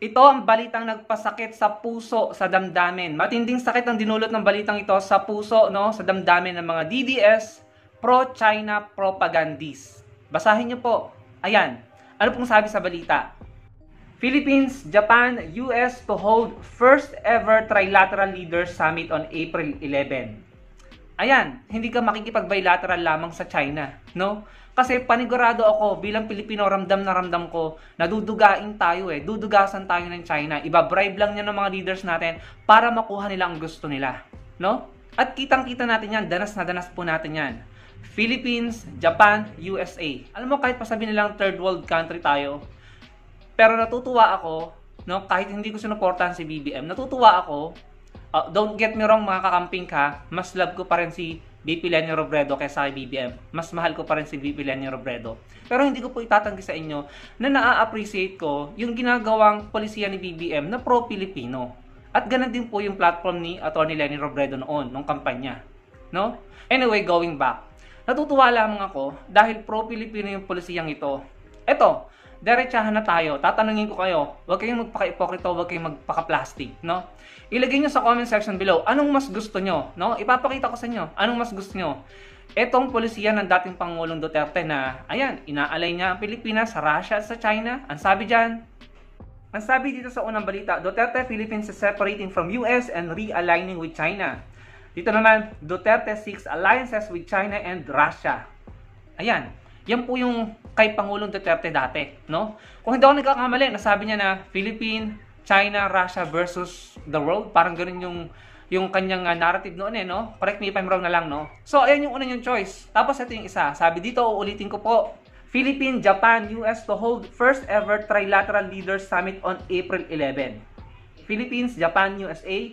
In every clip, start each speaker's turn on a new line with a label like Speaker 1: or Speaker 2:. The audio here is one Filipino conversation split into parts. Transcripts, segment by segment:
Speaker 1: Ito ang balitang nagpasakit sa puso, sa damdamin. Matinding sakit ang dinulot ng balitang ito sa puso, no, sa damdamin ng mga DDS, pro-China propagandists. Basahin niyo po. Ayan. Ano pong sabi sa balita? Philippines, Japan, US to hold first ever trilateral leaders summit on April 11. Ayan, hindi ka makikipag-bilateral lamang sa China, no? Kasi panigurado ako bilang Pilipino, ramdam na ramdam ko na dudugain tayo dudugasan tayo ng China. Iba-bribe lang niya ng mga leaders natin para makuha nila ang gusto nila, no? At kitang-kita natin yan, danas na danas po natin yan. Philippines, Japan, USA. Alam mo, kahit pa sabihin nilang third world country tayo, pero natutuwa ako, no, kahit hindi ko sinuportahan si BBM, natutuwa ako. Don't get me wrong mga kakamping ka, mas love ko pa rin si VP Leni Robredo kaysa kay BBM. Mas mahal ko pa rin si VP Leni Robredo. Pero hindi ko po itatanggi sa inyo na naa-appreciate ko yung ginagawang polisiya ni BBM na pro-Pilipino. At ganun din po yung platform ni Atty. Leni Robredo noon, nung kampanya. No? Anyway, going back. Natutuwa lamang ako dahil pro-Pilipino yung polisiyang ito. Eto, diretsahan na tayo. Tatanungin ko kayo, huwag kayong magpaka-ipokrito, huwag kayong magpaka-plastic, no? Ilagay nyo sa comment section below, anong mas gusto nyo, no? Ipapakita ko sa inyo, anong mas gusto nyo? Etong polisiya ng dating Pangulong Duterte na, ayan, inaalay niya ang Pilipinas sa Russia at sa China. Ang sabi dyan, ang sabi dito sa unang balita, Duterte, Philippines is separating from US and realigning with China. Dito naman, Duterte seeks alliances with China and Russia. Ayan, yan po yung kay Pangulong Duterte dati, no? Kung hindi ako nagkakamali, nasabi niya na Philippines, China, Russia versus the world. Parang ganun yung kanyang narrative noon no? Correct me if I'm wrong na lang, no? So, ayan yung una yung choice. Tapos ito yung isa. Sabi dito, uulitin ko po. Philippines, Japan, US to hold first ever trilateral leaders summit on April 11. Philippines, Japan, USA,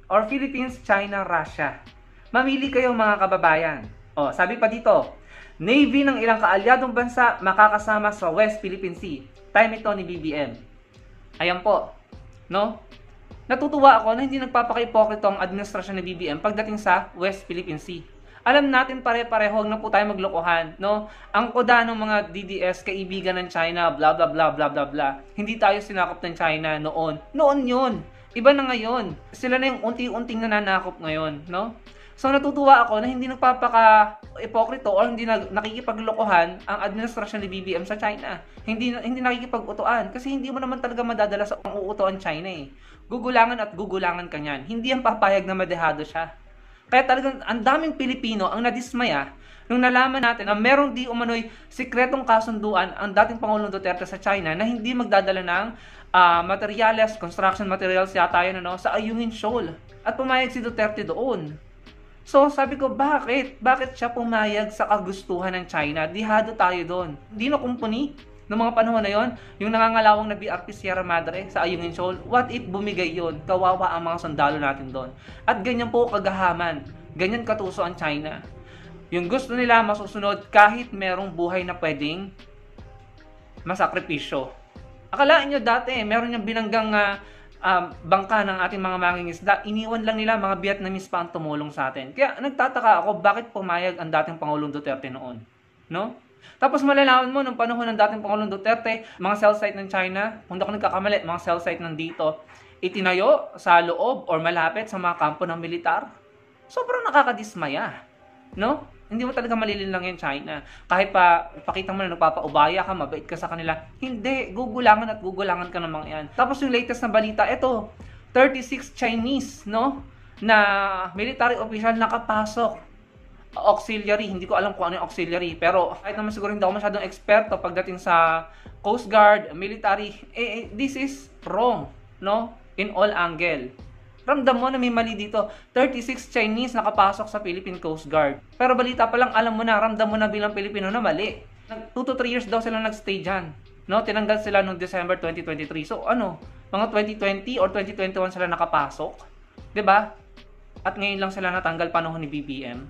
Speaker 1: or Philippines, China, Russia. Mamili kayo mga kababayan. O, sabi pa dito, Navy ng ilang kaalyadong bansa makakasama sa West Philippine Sea. Time ito ni BBM. Ayan po. No? Natutuwa ako na hindi nagpapaka-ipokrito ang administrasyon ni BBM pagdating sa West Philippine Sea. Alam natin pare-pareho, huwag na po tayo maglokohan, no? Ang koda ng mga DDS, kaibigan ng China, bla bla bla bla bla bla. Hindi tayo sinakop ng China noon. Noon 'yun. Iba na ngayon. Sila na yung unti-unting nananakop ngayon, no? So natutuwa ako na hindi nagpapaka-ipokrito o hindi nakikipaglokohan ang administrasyon ni BBM sa China. Hindi nakikipag-utuan kasi hindi mo naman talaga madadala sa uutuan China eh. Gugulangan at gugulangan ka niyan. Hindi ang papayag na madehado siya. Kaya talagang ang daming Pilipino ang nadismaya nung nalaman natin na merong di umano'y sikretong kasunduan ang dating Pangulong Duterte sa China na hindi magdadala ng materials, construction materials yata yun, sa Ayungin Shoal. At pumayag si Duterte doon. So sabi ko, bakit? Bakit siya pumayag sa kagustuhan ng China? Dihado tayo doon. Hindi na kumpuni noong mga panahon na yon, yung nangangalawang na BRP Sierra Madre sa Ayungin Shoal, what if bumigay yon? Kawawa ang mga sundalo natin doon. At ganyan po kagahaman. Ganyan katuso ang China. Yung gusto nila masusunod kahit merong buhay na pwedeng masakripisyo. Akalaan nyo dati, meron yung binanggang bangka ng ating mga mangingisda, iniwan lang nila mga Vietnamese pa ang tumulong sa atin. Kaya nagtataka ako bakit pumayag ang dating Pangulong Duterte noon, no? Tapos malalaman mo nung panahon ng dating Pangulong Duterte, mga cell site ng China, kung ako nagkakamali, mga cell site nandito, itinayo sa loob or malapit sa mga kampo ng militar. Sobrang nakakadismaya, no? Hindi mo talaga malilin lang yan China. Kahit pa ipakita mo na nagpapaubaya ka, mabait ka sa kanila. Hindi, gugulangan at gugulangan ka ng mga yan. Tapos yung latest na balita, ito, 36 Chinese, no? Na military official nakapasok. Auxiliary, hindi ko alam kung ano yung auxiliary. Pero kahit naman siguro hindi ako masyadong eksperto pagdating sa Coast Guard, military, this is wrong, no? In all angle. Ramdam mo na may mali dito. 36 Chinese nakapasok sa Philippine Coast Guard. Pero balita pa lang, alam mo na, ramdam mo na bilang Pilipino na mali. 2 to 3 years daw sila nag-stay dyan. No? Tinanggal sila noong December 2023. So ano, mga 2020 or 2021 sila nakapasok. 'Di ba? At ngayon lang sila natanggal panahon ni BBM.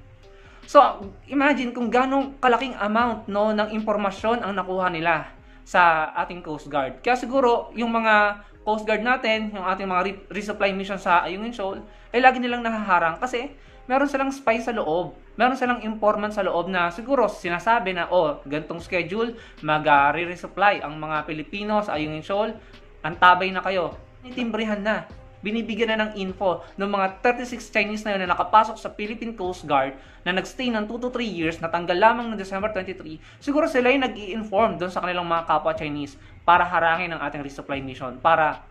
Speaker 1: So, imagine kung ganong kalaking amount ng impormasyon ang nakuha nila sa ating Coast Guard. Kaya siguro, yung mga Coast Guard natin, yung ating mga resupply mission sa Ayungin Shoal, ay lagi nilang nahaharang kasi meron silang spy sa loob. Meron silang informant sa loob na siguro sinasabi na, gantong schedule, mag-re-resupply ang mga Pilipino sa Ayungin Shoal. Antabay na kayo. Itimbrihan na. Binibigyan na ng info ng mga 36 Chinese na yun na nakapasok sa Philippine Coast Guard na nagstay ng 2 to 3 years, natanggal lamang ng December 23, siguro sila yung nag-i-inform doon sa kanilang mga kapwa Chinese para harangin ang ating resupply mission, para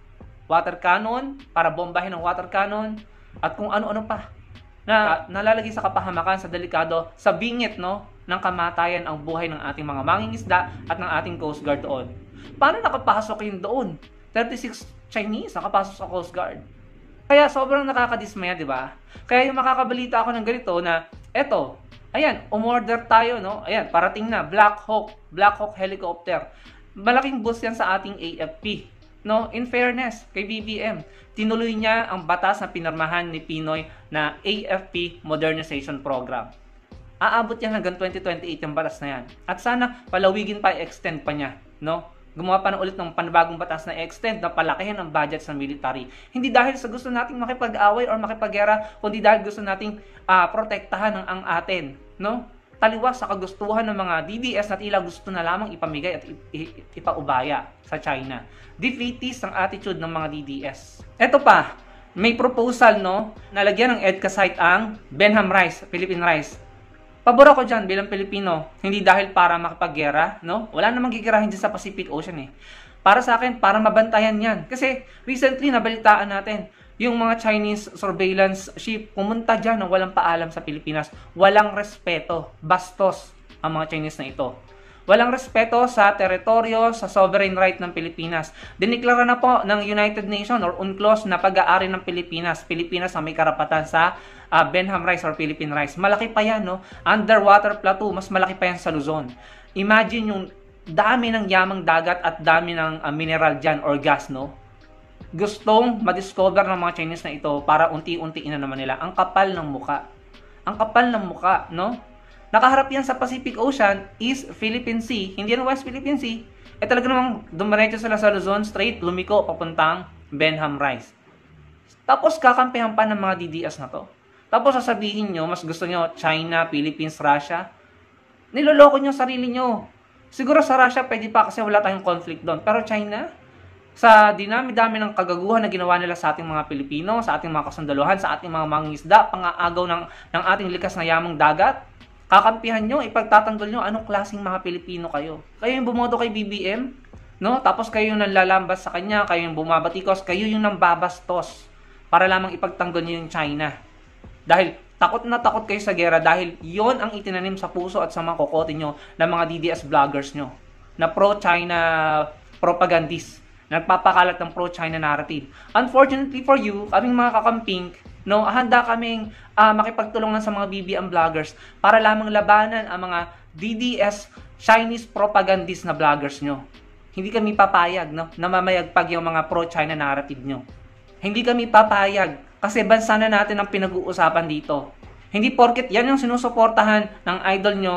Speaker 1: water cannon, para bombahin ng water cannon, at kung ano-ano pa na nalalagay sa kapahamakan, sa delikado, sa bingit ng kamatayan ang buhay ng ating mga mangingisda at ng ating Coast Guard doon. Paano nakapasok yun doon? 36 Chinese nakapasok sa Coast Guard. Kaya sobrang nakakadismaya, di ba? Kaya yung makakabalita ako ng ganito na, eto, ayan, umorder tayo, Ayan, parating na, Black Hawk helicopter. Malaking boost yan sa ating AFP. In fairness, kay BBM, tinuloy niya ang batas na pinirmahan ni Pinoy na AFP Modernization Program. Aabot yan hanggang 2028 yung batas na yan. At sana palawigin pa, extend pa niya, Gumawa pa na ulit ng panibagong batas na extend na palakihin ang budget sa military. Hindi dahil sa gusto nating makipag-away or makipaggera, kundi dahil gusto nating protektahan ang atin, Taliwas sa kagustuhan ng mga DDS na tila gusto na lamang ipamigay at ipaubaya sa China. Defeatist ang attitude ng mga DDS. Eto pa, may proposal, nalagyan ng EDCA site ang Benham Rice, Philippine Rice. Pabor ako dyan bilang Pilipino, hindi dahil para makipaggera, Wala namang gigerahin dyan sa Pacific Ocean eh. Para sa akin, para mabantayan yan. Kasi recently, nabalitaan natin, yung mga Chinese surveillance ship pumunta dyan ng walang paalam sa Pilipinas. Walang respeto, bastos ang mga Chinese na ito. Walang respeto sa teritoryo, sa sovereign right ng Pilipinas. Diniklara na po ng United Nations or UNCLOS na pag-aari ng Pilipinas. Pilipinas ang may karapatan sa Benham Rice or Philippine Rice. Malaki pa yan, Underwater plateau, mas malaki pa yan sa Luzon. Imagine yung dami ng yamang dagat at dami ng mineral dyan or gas, Gustong madiscover ng mga Chinese na ito para unti-untiin na naman nila. Ang kapal ng muka. Ang kapal ng muka, Nakaharap yan sa Pacific Ocean, East Philippine Sea, hindi yan West Philippine Sea. Talaga namang dumiretso sila sa Luzon Strait, lumiko papuntang Benham Rice. Tapos kakampihan pa ng mga DDS na to. Tapos sasabihin nyo, mas gusto nyo China, Philippines, Russia. Niloloko nyo sarili nyo. Siguro sa Russia pwede pa kasi wala tayong conflict doon. Pero China, sa dinami-dami ng kagaguhan na ginawa nila sa ating mga Pilipino, sa ating mga kasundaluhan, sa ating mga mangingisda, pangaagaw ng ating likas na yamang dagat, kakampihan nyo, ipagtatanggol nyo, anong klaseng mga Pilipino kayo? Kayo yung bumoto kay BBM, Tapos kayo yung nanlalambas sa kanya, kayo yung bumabatikos, kayo yung nambabastos para lamang ipagtanggol nyo yung China. Dahil takot na takot kayo sa gera dahil yon ang itinanim sa puso at sa mga kokote nyo ng mga DDS vloggers nyo na pro-China propagandist, nagpapakalat ng pro-China narrative. Unfortunately for you, kaming mga kakamping, handa kaming makipagtulungan sa mga BBM vloggers para lamang labanan ang mga DDS Chinese propagandist na vloggers nyo. Hindi kami papayag na mamayagpag yung mga pro-China narrative nyo. Hindi kami papayag kasi bansa na natin ang pinag-uusapan dito. Hindi porket yan yung sinusuportahan ng idol nyo,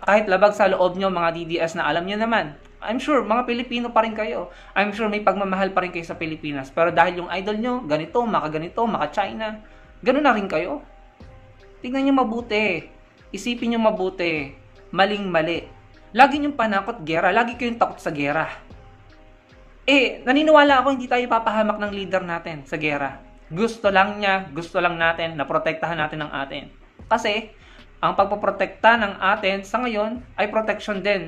Speaker 1: kahit labag sa loob nyo mga DDS na alam nyo naman. I'm sure mga Pilipino pa rin kayo. I'm sure may pagmamahal pa rin kayo sa Pilipinas. Pero dahil yung idol nyo, ganito, maka-China, ganun na rin kayo. Tingnan nyo mabuti. Isipin nyo mabuti. Maling-mali. Lagi nyo panakot gera. Lagi kayong takot sa gera. Naniniwala ako hindi tayo papahamak ng leader natin sa gera. Gusto lang niya, gusto lang natin na protektahan natin ang atin. Kasi, ang pagpoprotekta ng atin sa ngayon ay protection din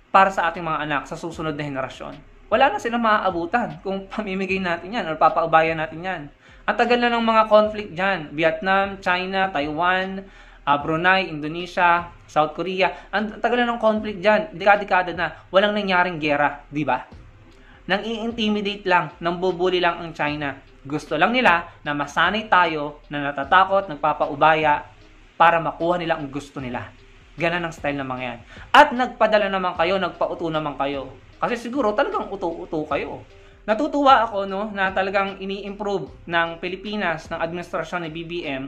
Speaker 1: para sa ating mga anak sa susunod na henerasyon. Wala na silang maaabutan kung pamimigay natin yan or papaubayan natin yan. Ang tagal na ng mga conflict dyan. Vietnam, China, Taiwan, Brunei, Indonesia, South Korea. Ang tagal na ng conflict dyan. Dekada-dekada na. Walang nangyaring gera. Diba? Nang i-intimidate lang, nang bubuli lang ang China. Gusto lang nila na masanay tayo na natatakot, nagpapaubaya para makuha nila ang gusto nila. Ganun ang style ng mga yan. At nagpadala naman kayo, nagpauto naman kayo. Kasi siguro talagang uto-uto kayo. Natutuwa ako na talagang ini-improve ng Pilipinas, ng administrasyon ni BBM,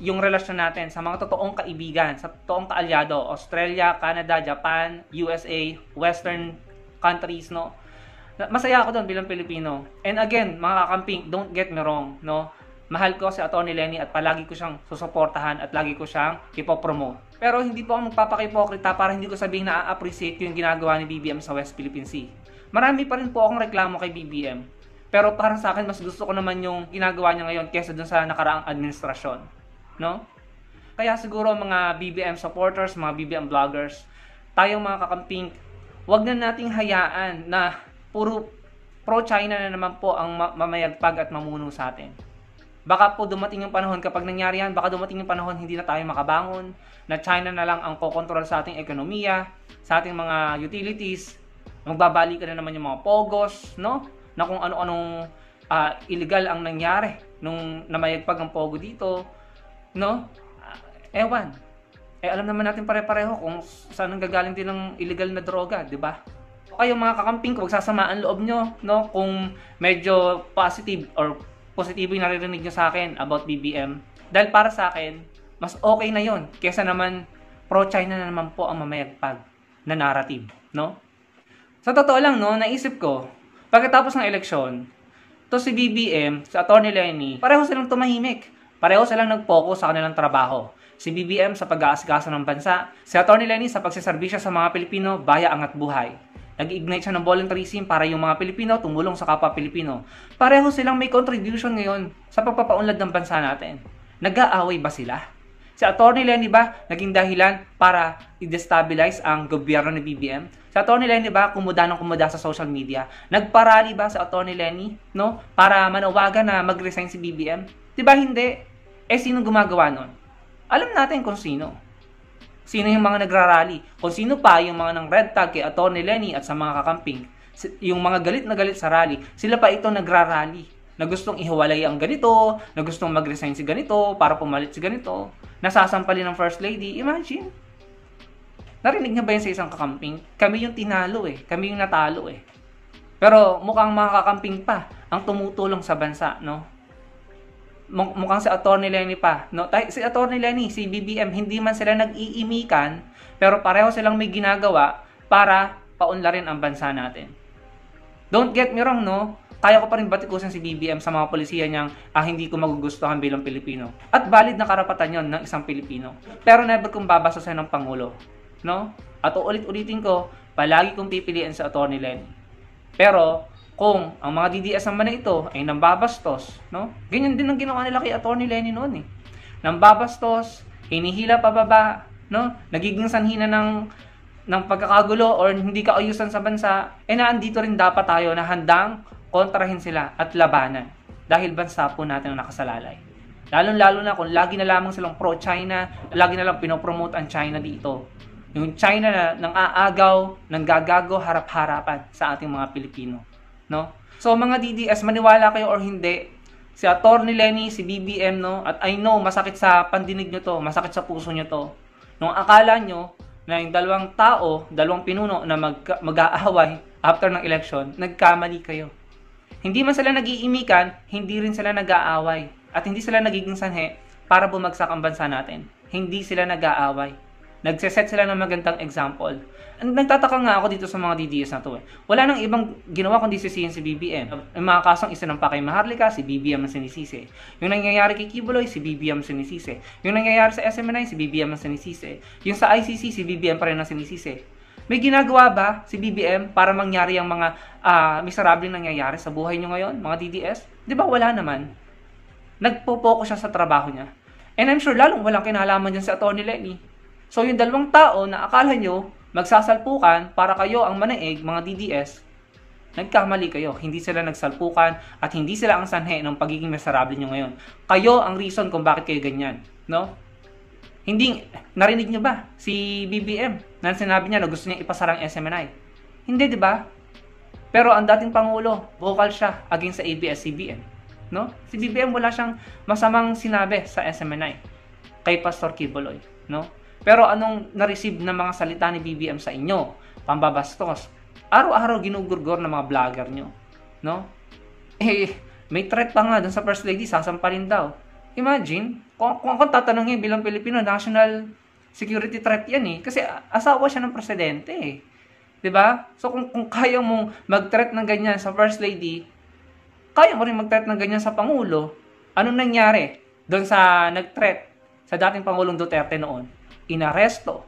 Speaker 1: yung relasyon natin sa mga totoong kaibigan, sa totoong kaalyado, Australia, Canada, Japan, USA, Western countries, Masaya ako doon bilang Pilipino. And again, mga kakamping, don't get me wrong, Mahal ko si Atty. Lenny at palagi ko siyang susuportahan at lagi ko siyang ipopromote. Pero hindi po ako magpapaka-ipokrita para hindi ko sabihin na a-appreciate yung ginagawa ni BBM sa West Philippine Sea. Marami pa rin po akong reklamo kay BBM. Pero parang sa akin, mas gusto ko naman yung ginagawa niya ngayon kaysa dun sa nakaraang administrasyon. No? Kaya siguro mga BBM supporters, mga BBM vloggers, tayong mga kakamping, wag na nating hayaan na puro pro-China na naman po ang mamayagpag at mamuno sa atin. Baka po dumating yung panahon, kapag nangyari yan, baka dumating yung panahon hindi na tayo makabangon, na China na lang ang kokontrol sa ating ekonomiya, sa ating mga utilities, magbabalikan na naman yung mga pogos, no? Na kung ano-anong illegal ang nangyari nung namayagpag ang pogo dito, no? Ewan. Alam naman natin pare-pareho kung saan nanggagaling din ng illegal na droga, di ba? Kayo mga kakamping, kung sasamaan loob nyo, no? Kung medyo positive or positibo yung naririnig nyo sa akin about BBM. Dahil para sa akin, mas okay na yon kesa naman pro-China na naman po ang mamayagpag na narrative, no? Sa totoo lang, no, naisip ko, pagkatapos ng eleksyon, to si BBM, si Atty. Lenny, pareho silang tumahimik. Pareho silang nag-focus sa kanilang trabaho. Si BBM sa pag-aasikaso ng bansa, si Atty. Lenny sa pagsiservisyo sa mga Pilipino, baya angat buhay. Nag-ignite siya ng voluntarism para yung mga Pilipino tumulong sa kapwa Pilipino. Pareho silang may contribution ngayon sa pagpapaunlad ng bansa natin. Nag-aaway ba sila? Si Atty. Lenny ba naging dahilan para i-destabilize ang gobyerno ni BBM? Si Atty. Lenny ba kumuda ng kumuda sa social media? Nagparali ba si Atty. Lenny, no, para manawagan na mag-resign si BBM? 'Di ba hindi? Sino gumagawa nun? Alam natin kung sino. Sino yung mga nagrarally? Kung sino pa yung mga ng red tag kay Atty. Lenny at sa mga kakamping, yung mga galit na galit sa rally, sila pa ito nagrarally. Na gustong ihiwalay ang ganito, na gustong mag-resign si ganito, para pumalit si ganito, nasasampalin ng First Lady. Imagine. Narinig niya ba yan sa isang kakamping? Kami yung tinalo eh. Kami yung natalo eh. Pero mukhang mga kakamping pa ang tumutulong sa bansa, no? Mukhang si Atty. Lenny pa, no? Si Atty. Lenny, si BBM, hindi man sila nag-iimikan, pero pareho silang may ginagawa para paunlarin ang bansa natin. Don't get me wrong, no? Kaya ko pa rin batikusin si BBM sa mga polisiya niyang hindi ko magugustuhan bilang Pilipino. At valid na karapatan yon ng isang Pilipino. Pero never kong babastusin ng Pangulo. No? At ulit-ulitin ko, palagi kong pipiliin sa Atty. Lenny. Pero, kung ang mga DDS naman na ito ay nambabastos, no? Ganyan din ang ginawa nila kay Atty. Lenny noon eh. Nambabastos, hinihila pababa, no? Nagiging sanhina ng pagkakagulo or hindi kaayusan sa bansa, naandito rin dapat tayo na handang kontrahin sila at labanan dahil bansa po natin ang nakasalalay. Lalo-lalo na kung lagi na lamang silang pro-China, lagi na lang pinopromote ang China dito. Yung China na nang aagaw, nang gagago harap-harapan sa ating mga Pilipino, no? So mga DDS, maniwala kayo or hindi, si Atty. Lenny, si BBM, no? At I know masakit sa pandinig nyo to, masakit sa puso nyo to. Nung akala nyo na yung dalawang tao, dalawang pinuno na mag-aaway after ng election, nagkamali kayo. Hindi man sila nag-iimikan, hindi rin sila nag-aaway. At hindi sila nagiging sanhe para bumagsak ang bansa natin. Hindi sila nag-aaway. Nagseset sila ng magandang example. Nagtataka nga ako dito sa mga DDS na to eh. Wala nang ibang ginawa kundi sisihin si BBM. Yung mga kasong isinampa kay Maharlika, si BBM ang sinisisi. Yung nangyayari kay Kibuloy, si BBM ang sinisisi. Yung nangyayari sa SMNI, si BBM ang sinisisi. Yung sa ICC, si BBM pa rin ang sinisisi. May ginagawa ba si BBM para mangyari ang mga miserabling nangyayari sa buhay nyo ngayon, mga DDS? Di ba wala naman? Nagpo-focus siya sa trabaho niya. And I'm sure lalong walang kinalaman dyan si Atty. Lenny. So yung dalawang tao na akala nyo magsasalpukan para kayo ang manaig, mga DDS, nagkamali kayo. Hindi sila nagsalpukan at hindi sila ang sanhe ng pagiging miserable nyo ngayon. Kayo ang reason kung bakit kayo ganyan. No? Hindi, narinig nyo ba si BBM na sinabi niya na gusto niya ipasarang SMNI? Hindi, di ba? Pero ang dating Pangulo, vocal siya against sa ABS-CBN. No? Si BBM wala siyang masamang sinabi sa SMNI kay Pastor Kibuloy. No? Pero anong na-receive na mga salita ni BBM sa inyo? Pambabastos. Araw-araw ginugurgor ng mga vlogger nyo. No? May threat pa nga dun sa First Lady, sasampalin daw. Imagine, kung tatanungin bilang Pilipino, national security threat yan eh. Kasi asawa siya ng presidente eh. 'Di ba? So kung kaya mong mag-threat ng ganyan sa First Lady, kaya mo rin mag-threat ng ganyan sa Pangulo. Anong nangyari doon sa nag-threat sa dating Pangulong Duterte noon? Inaresto,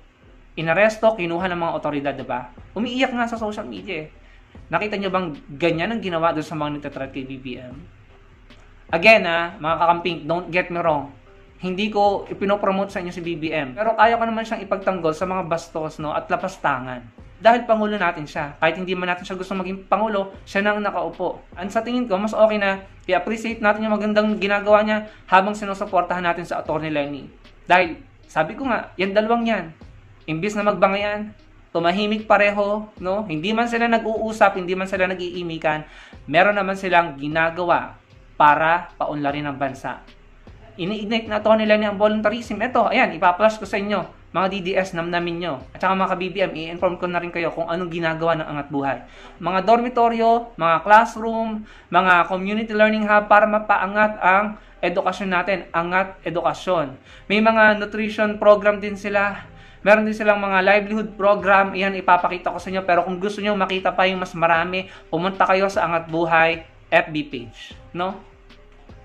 Speaker 1: kinuha ng mga otoridad, 'di ba? Umiiyak nga sa social media eh. Nakita nyo bang ganyan ang ginawa doon sa mga nagtatrad kay BBM? Again, mga kakamping, don't get me wrong. Hindi ko ipinopromote sa inyo si BBM. Pero kaya ko naman siyang ipagtanggol sa mga bastos, no, at lapastangan. Dahil Pangulo natin siya. Kahit hindi man natin siya gusto maging Pangulo, siya nang nakaupo. And sa tingin ko, mas okay na i-appreciate natin yung magandang ginagawa niya habang sinusuportahan natin sa Atty. Lenny. Dahil, sabi ko nga, yan dalawang yan. Imbis na magbangayan, tumahimik pareho, no? Hindi man sila nag-uusap, hindi man sila nag-iimikan, meron naman silang ginagawa para paunlarin ang bansa. Ini-ignite na Atty. Lenny ang voluntarism. Ito, ayan, ipa-flash ko sa inyo. Mga DDS, namnamin nyo. At saka mga ka-BBM, i-inform ko na rin kayo kung anong ginagawa ng Angat Buhay. Mga dormitoryo, mga classroom, mga community learning hub para mapaangat ang edukasyon natin. Angat edukasyon. May mga nutrition program din sila. Meron din silang mga livelihood program. Iyan, ipapakita ko sa inyo. Pero kung gusto nyo makita pa yung mas marami, pumunta kayo sa Angat Buhay FB page. No?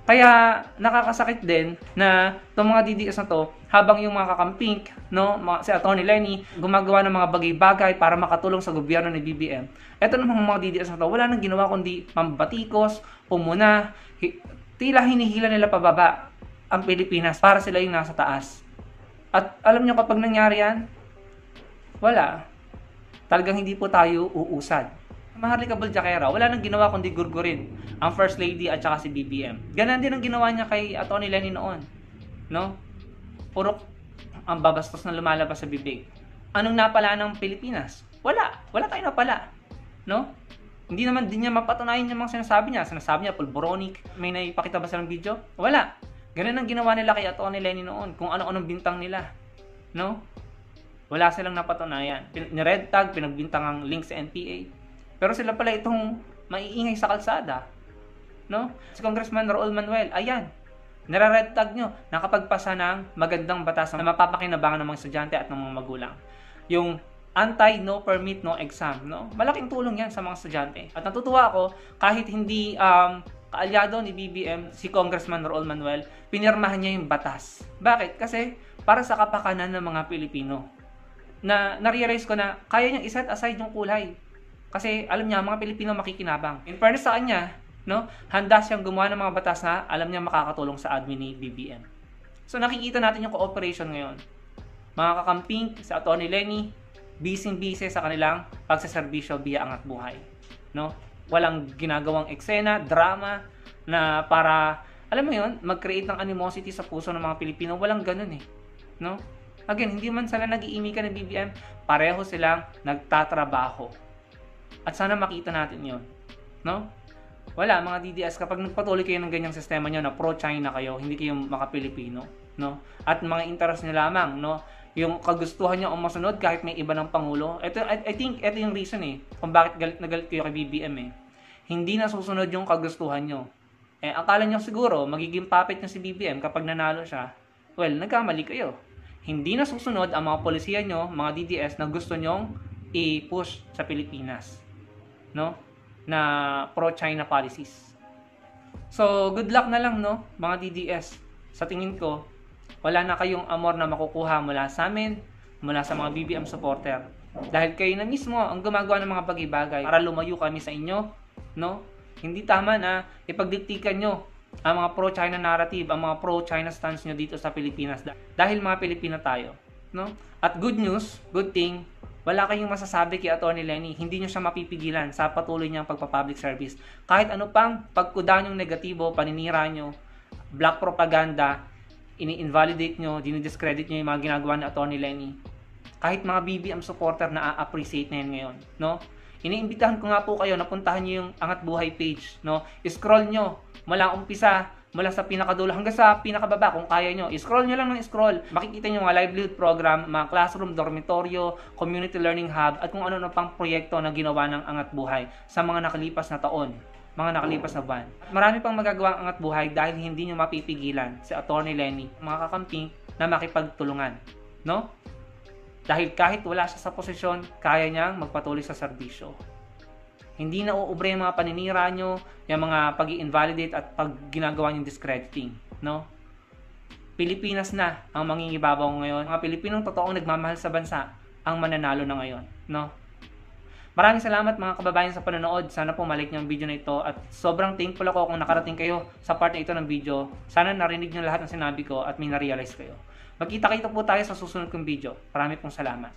Speaker 1: Kaya nakakasakit din na itong mga DDS na to, habang yung mga kakampink, no, si Atty. Lenny, gumagawa ng mga bagay-bagay para makatulong sa gobyerno ni BBM. Ito namang mga DDS na to, wala nang ginawa kundi mambatikos, pumuna, tila hinihila nila pababa ang Pilipinas para sila yung nasa taas. At alam nyo kapag nangyari yan, wala. Talagang hindi po tayo uusad. Maharlika Buljakera, wala nang ginawa kundi gurgurin ang First Lady at saka si BBM. Ganon din ang ginawa niya kay Atty. Lenny noon. No? Puro ang babastos na lumalabas sa bibig. Anong napala ng Pilipinas? Wala. Wala tayong napala. No? Hindi naman din niya mapatunayan yung mga sinasabi niya. Sinasabi niya, pulboronic. May naipakita ba silang video? Wala. Ganon ang ginawa nila kay Atty. Lenny noon. Kung ano-anong bintang nila. No? Wala silang napatunayan. Ni-red tag, pinagbintang ang link sa NPA. Pero sila pala itong maiingay sa kalsada. No? Si Congressman Raul Manuel, ayan, nire-red tag nyo, nakapagpasa ng magandang batas na mapapakinabangan ng mga estudyante at ng mga magulang. Yung anti-no permit, no exam. No? Malaking tulong yan sa mga estudyante. At natutuwa ako, kahit hindi kaalyado ni BBM, si Congressman Raul Manuel, pinirmahan niya yung batas. Bakit? Kasi para sa kapakanan ng mga Pilipino. Na-realize ko na kaya niyang iset aside yung kulay. Kasi alam niya, mga Pilipino makikinabang. In fairness sa kanya, no, handa siyang gumawa ng mga batas na alam niya makakatulong sa admin ni BBM. So nakikita natin yung cooperation ngayon. Mga kakamping sa Atty. Lenny, busy sa kanilang pagsaserbisyo via Angat Buhay. No? Walang ginagawang eksena, drama, na para, alam mo yun, mag-create ng animosity sa puso ng mga Pilipino. Walang ganun eh. No? Again, hindi man sila nag-iimikan ng BBM, pareho silang nagtatrabaho. At sana makita natin yon, no? Wala, mga DDS, kapag nagpatuloy kayo ng ganyang sistema nyo na pro-China kayo, hindi kayo maka-Pilipino, no? At mga interest nyo lamang, no? Yung kagustuhan nyo ang masunod kahit may iba ng Pangulo. I think ito yung reason eh, kung bakit galit na galit kayo kay BBM eh. Hindi nasusunod yung kagustuhan nyo. Akala nyo siguro, magiging puppet nyo si BBM kapag nanalo siya. Well, nagkamali kayo. Hindi nasusunod ang mga polisiya nyo, mga DDS, na gusto nyong i-push sa Pilipinas. No? Na pro-China policies. So, good luck na lang, no? Mga DDS. Sa tingin ko, wala na kayong amor na makukuha mula sa amin, mula sa mga BBM supporter. Dahil kayo na mismo ang gumagawa ng mga bagay-bagay para lumayo kami sa inyo, no? Hindi tama na ipagdiktikan nyo ang mga pro-China narrative, ang mga pro-China stance nyo dito sa Pilipinas. Dahil mga Pilipino tayo, no? At good news, good thing, wala kayong masasabi kay Atty. Lenny, hindi nyo siya mapipigilan sa patuloy niyang pagpa-public service. Kahit ano pang pagkuda nyong negatibo, paninira nyo, black propaganda, ini-invalidate nyo, dinidiscredit nyo yung mga ginagawa ni Atty. Lenny. Kahit mga BBM supporter na a-appreciate na yan ngayon, no? Iniimbitahan ko nga po kayo na puntahan nyo yung Angat Buhay page, no? I-scroll nyo mula umpisa, mula sa pinakadulo hanggang sa pinakababa kung kaya nyo. I-scroll nyo lang ng scroll. Makikita nyo mga livelihood program, mga classroom, dormitoryo, community learning hub, at kung ano-ano pang proyekto na ginawa ng Angat Buhay sa mga nakalipas na taon, mga nakalipas na buwan. Marami pang magagawa ang Angat Buhay dahil hindi nyo mapipigilan si Atty. Lenny, mga kakamping, na makipagtulungan. No? Dahil kahit wala siya sa posisyon, kaya niyang magpatuloy sa serbisyo. Hindi na uubre yung mga paninira nyo, yung mga pag-i-invalidate at pag ginagawa yung discrediting, no? Pilipinas na ang mangingibabaw ngayon. Mga Pilipinong totoong nagmamahal sa bansa ang mananalo na ngayon, no? Maraming salamat mga kababayan sa panonood. Sana po malik niyo ang video na ito at sobrang thankful ako kung nakarating kayo sa part na ito ng video. Sana narinig niyo lahat ng sinabi ko at may na-realize kayo. Magkita-kita po tayo sa susunod kong video. Marami pong salamat.